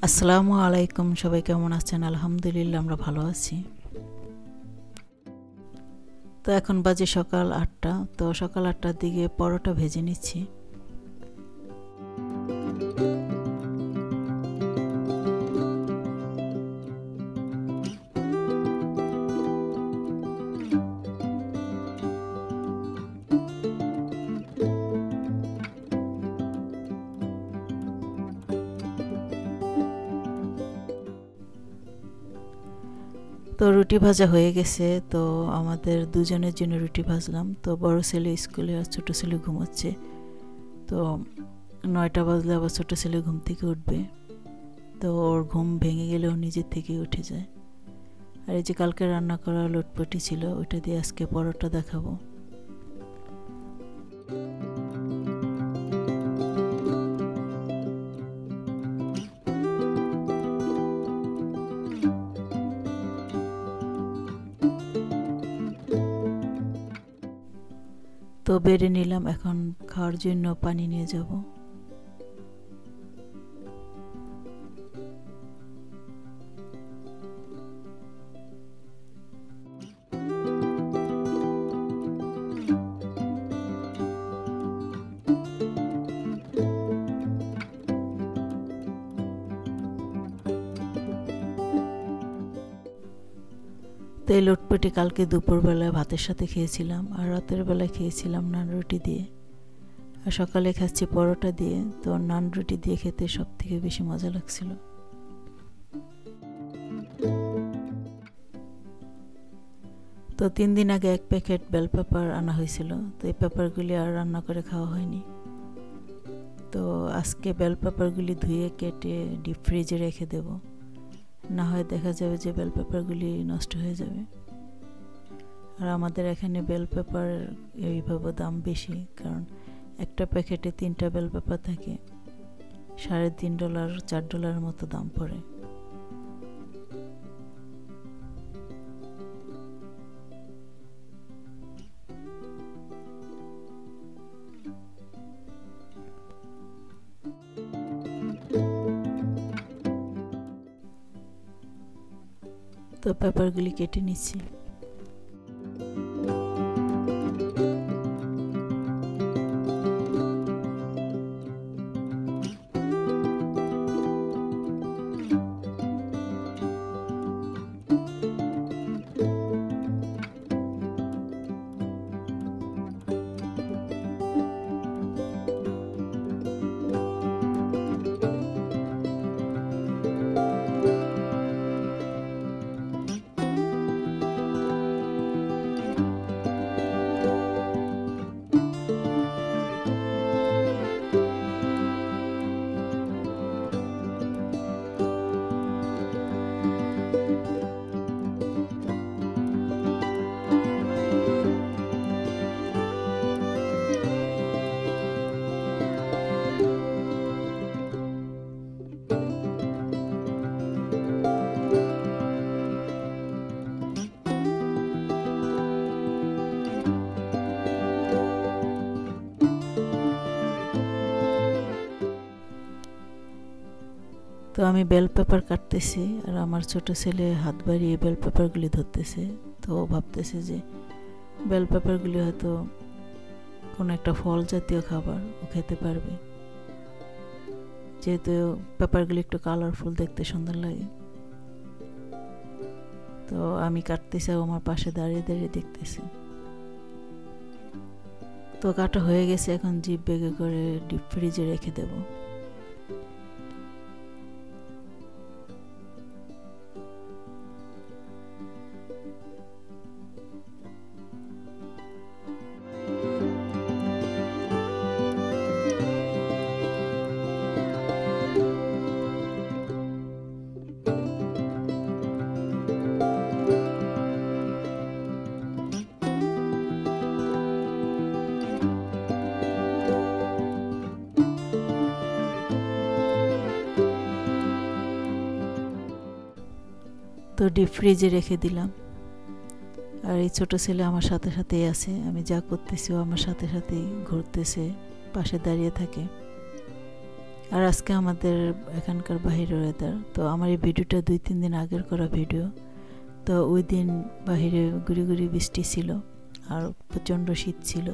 আসসালামু আলাইকুম, সবাই কেমন আছেন? আলহামদুলিল্লাহ আমরা ভালো আছি। তো এখন বাজে সকাল ৮টা। তো সকাল ৮টার দিকে পরোটা ভেজে নিচ্ছি। তো রুটি ভাজা হয়ে গেছে। তো আমাদের দুজনের জন্য রুটি ভাজলাম। তো বড় ছেলে স্কুলে আর ছোট ছেলে ঘুমাচ্ছে। তো ৯টা বাজলে আবার ছোট ছেলে ঘুম থেকে উঠবে। তো ওর ঘুম ভেঙে গেলে ও নিজের থেকেই উঠে যায়। আর এই যে কালকে রান্না করা লটপটি ছিল, ওইটা দিয়ে আজকে পরোটা দেখাবো। তো বেড়ে নিলাম, এখন খাওয়ার জন্য পানি নিয়ে যাব। তো এই লটপটি কালকে দুপুরবেলায় ভাতের সাথে খেয়েছিলাম, আর রাতের বেলায় খেয়েছিলাম নান রুটি দিয়ে, আর সকালে খাচ্ছি পরোটা দিয়ে। তো নান রুটি দিয়ে খেতে সব থেকে বেশি মজা লাগছিল। তো 3 দিন আগে 1 প্যাকেট বেল পেপার আনা হয়েছিল। তো এই পেপারগুলি আর রান্না করে খাওয়া হয়নি। তো আজকে বেল পেপারগুলি ধুয়ে কেটে ডিপ ফ্রিজে রেখে দেব, না হয় দেখা যাবে যে বেল পেপারগুলি নষ্ট হয়ে যাবে। আর আমাদের এখানে বেল পেপার এইভাবে দাম বেশি, কারণ একটা প্যাকেটে 3টা বেল পেপার থাকে, $3.5 $4 মতো দাম পড়ে। তো পেপারগুলি কেটে নিচ্ছি। তো আমি বেল পেপার কাটতেছি, আর আমার ছোট ছেলে হাত বাড়িয়ে বেল পেপারগুলি ধরতেছে। তো ভাবতেছে যে বেল পেপারগুলি হয়তো কোনো একটা ফল জাতীয় খাবার, ও খেতে পারবে, যেহেতু পেপারগুলি একটু কালারফুল, দেখতে সুন্দর লাগে। তো আমি কাটতেছি, আমার পাশে দাঁড়িয়ে দাঁড়িয়ে দেখতেছি। তো কাটা হয়ে গেছে, এখন জিপ বেগে করে ডিপ ফ্রিজে রেখে দেবো। তো ডিপ ফ্রিজে রেখে দিলাম। আর আর এই ছোট ছেলে আমার সাথে সাথেই আছে, আমি যা করতেছি ও আমার সাথে সাথেই ঘুরতেছে, পাশে দাঁড়িয়ে থাকে। আর আজকে আমাদের এখানকার বাহিরের ওয়েদার, তো আমার এই ভিডিওটা 2-3 দিন আগের করা ভিডিও। তো ওই দিন বাহিরে গুড়ি গুড়ি বৃষ্টি ছিল আর প্রচণ্ড শীত ছিল।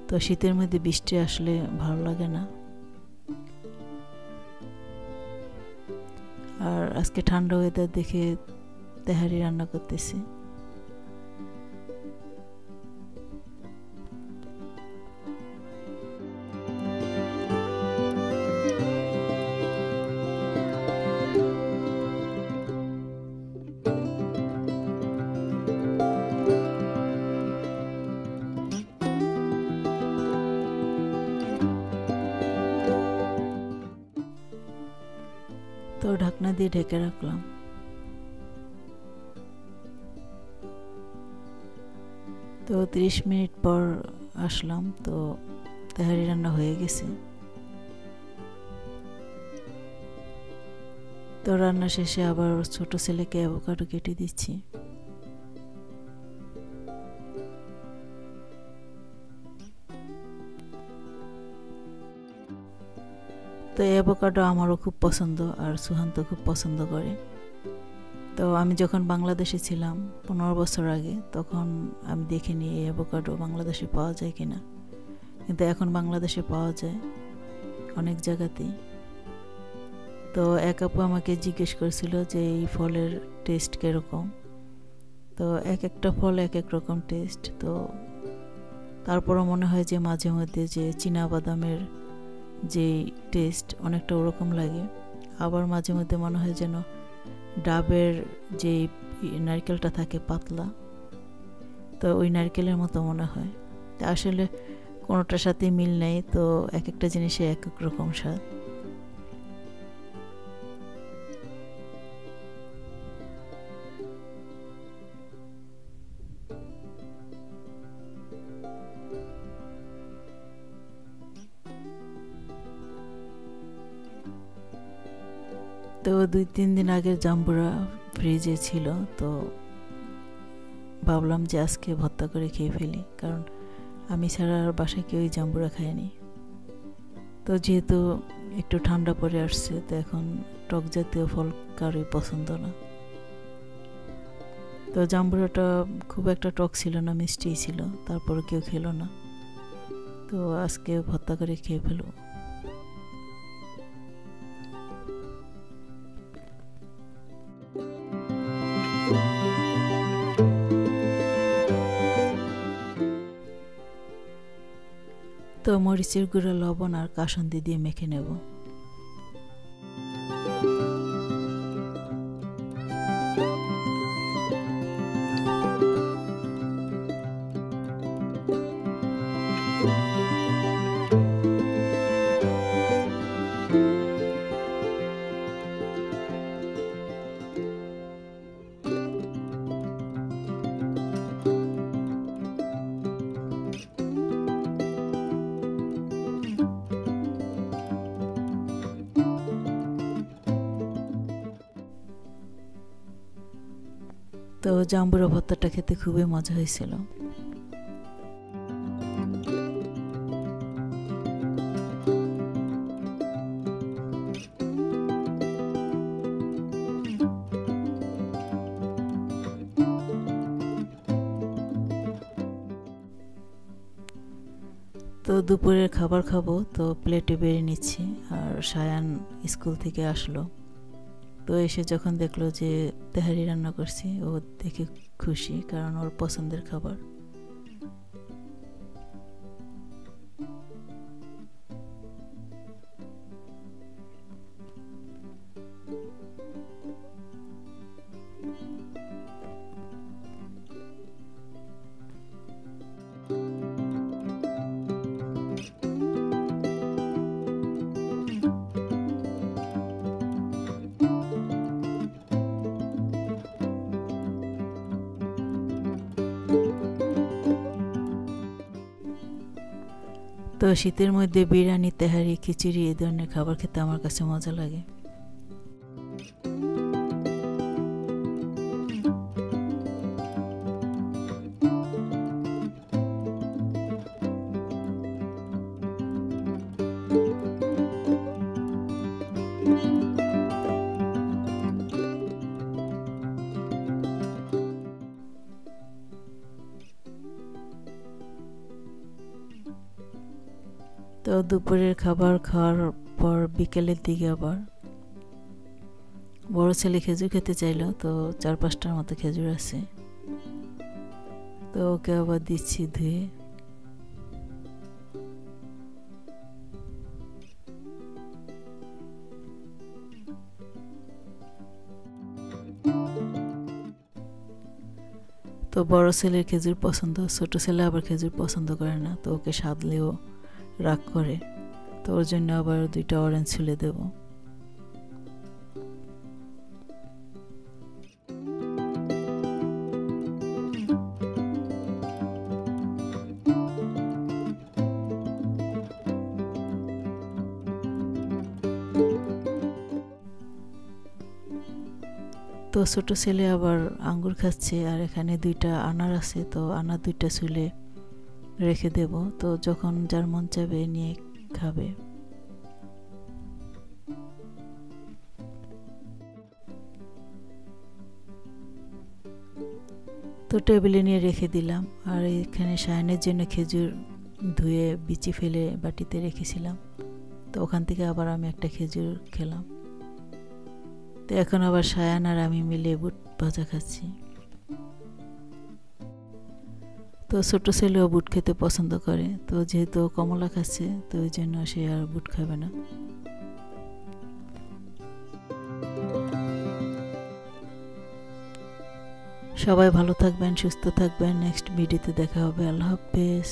তো শীতের মধ্যে বৃষ্টি আসলে ভালো লাগে না। আর আজকে ঠান্ডা ওয়েদার দেখে তেহারি রান্না করতেছি। তো ঢাকনা দিয়ে ঢেকে রাখলাম। তো 30 মিনিট পর আসলাম, তো তেহারি রান্না হয়ে গেছে। তো রান্না শেষে আবার ছোট ছেলেকে অ্যাভোকাডো কেটে দিচ্ছি। তো অ্যাভোকাডো আমারও খুব পছন্দ, আর সুহান্ত খুব পছন্দ করে। তো আমি যখন বাংলাদেশে ছিলাম 15 বছর আগে, তখন আমি দেখিনি এই অ্যাভোকাডো বাংলাদেশে পাওয়া যায় কিনা, কিন্তু এখন বাংলাদেশে পাওয়া যায় অনেক জায়গাতেই। তো এক আপু আমাকে জিজ্ঞেস করেছিল যে এই ফলের টেস্ট কীরকম। তো এক একটা ফল এক এক রকম টেস্ট। তো তারপরও মনে হয় যে মাঝে মধ্যে যে চীনা বাদামের যে টেস্ট অনেকটা ওরকম লাগে, আবার মাঝে মধ্যে মনে হয় যেন ডাবের যে নারকেলটা থাকে পাতলা, তো ওই নারকেলের মতো মনে হয়। তা আসলে কোনোটার সাথে মিল নেই, তো এক একটা জিনিসে এক এক রকম স্বাদ। তো 2-3 দিন আগের জাম্বুরা ফ্রিজে ছিল, তো ভাবলাম যে আজকে ভর্তা করে খেয়ে ফেলি, কারণ আমি ছাড়া আর বাসায় কেউই জাম্বুরা খায়নি। তো যেহেতু একটু ঠান্ডা পড়ে আসছে, তো এখন টক জাতীয় ফল কারোই পছন্দ না। তো জাম্বুরাটা খুব একটা টক ছিল না, মিষ্টি ছিল, তারপরে কেউ খেলো না। তো আজকে ভর্তা করে খেয়ে ফেলবো। তো মরিচের গুঁড়া, লবণ আর কাসুন্দি দিয়ে মেখে নেব। তো জাম্বুরা ভর্তাটা খেতে খুবই মজা হয়েছিল। তো দুপুরের খাবার খাবো, তো প্লেটে বেড়ে নিচ্ছি। আর সায়ান স্কুল থেকে আসলো, তো এসে যখন দেখলো যে তেহারি রান্না করছি, ও দেখে খুশি, কারণ ওর পছন্দের খাবার। তো শীতের মধ্যে বিরিয়ানি, তেহারি, খিচুড়ি এই ধরনের খাবার খেতে আমার কাছে মজা লাগে। তো দুপুরের খাবার খাওয়ার পর বিকেলের দিকে আবার বড় ছেলে খেজুর খেতে চাইলো, তো 4-5টার মতো খেজুর আছে, তো ওকে আবার দিচ্ছি ধুয়ে। তো বড় ছেলের খেজুর পছন্দ, ছোট ছেলে আবার খেজুর পছন্দ করে না, তো ওকে সাধলেও রাগ করে, তো ওর জন্য আবার 2টা অরেঞ্জ ছুলে দেব। তো ছোট ছেলে আবার আঙ্গুর খাচ্ছে, আর এখানে 2টা আনার আছে, তো আনার 2টা ছুলে রেখে দেব, তো যখন যার মন চাবে নিয়ে খাবে। তো টেবিলে নিয়ে রেখে দিলাম, আর এখানে শায়নের জন্য খেজুর ধুয়ে বিচি ফেলে বাটিতে রেখেছিলাম, তো ওখান থেকে আবার আমি একটা খেজুর খেলাম। তো এখন আবার শায়ান আর আমি মিলে বুট ভাজা খাচ্ছি। তো ছোট ছেলেও বুট খেতে পছন্দ করে, তো যেহেতু কমলা খাচ্ছে, তো ওই জন্য সে আর বুট খাবে না। সবাই ভালো থাকবেন, সুস্থ থাকবেন, নেক্সট ভিডিওতে দেখা হবে। আল্লাহ হাফেজ।